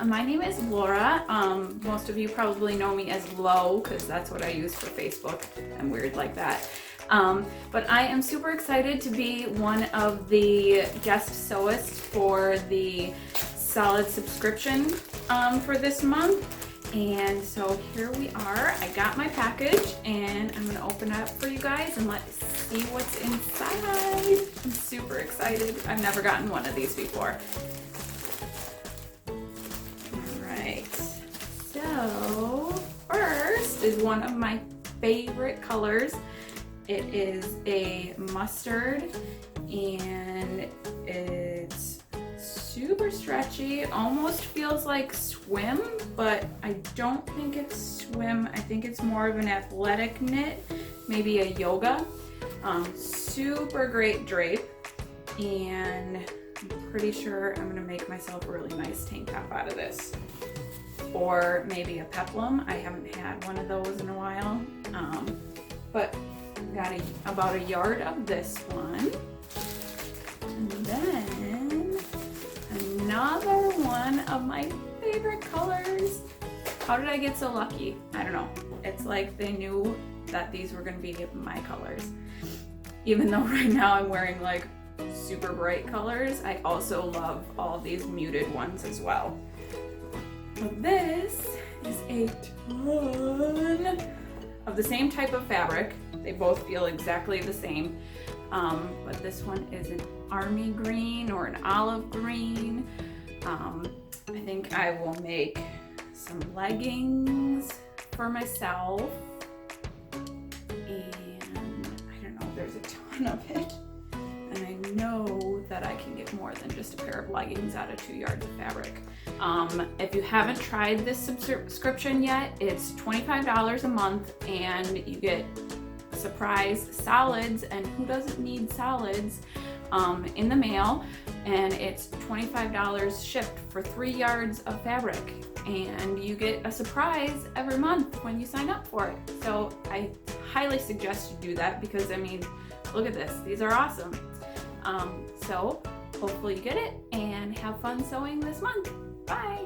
My name is Laura. Most of you probably know me as Lo because that's what I use for Facebook. I'm weird like that. But I am super excited to be one of the guest sewists for the solid subscription for this month. And so here we are. I got my package and I'm gonna open it up for you guys and let's see what's inside. I'm super excited. I've never gotten one of these before. Alright, so first is one of my favorite colors. It is a mustard and it's super stretchy, almost feels like swim, but I don't think it's swim. I think it's more of an athletic knit, maybe a yoga. Super great drape, and I'm pretty sure I'm gonna make myself a really nice tank top out of this. Or maybe a peplum. I haven't had one of those in a while, but got about a yard of this one. And then another one of my favorite colors. How did I get so lucky? I don't know. It's like they knew that these were gonna be my colors. Even though right now I'm wearing like super bright colors, I also love all these muted ones as well. But this is a ton of the same type of fabric. They both feel exactly the same. But this one is an army green or an olive green. I think I will make some leggings for myself. And I don't know, there's a ton of it. And I know that I can get more than just a pair of leggings out of 2 yards of fabric. If you haven't tried this subscription yet, it's $25 a month and you get surprise solids, and who doesn't need solids, in the mail, and it's $25 shipped for 3 yards of fabric, and you get a surprise every month when you sign up for it. So I highly suggest you do that because I mean, look at this, these are awesome. So hopefully you get it and have fun sewing this month. Bye!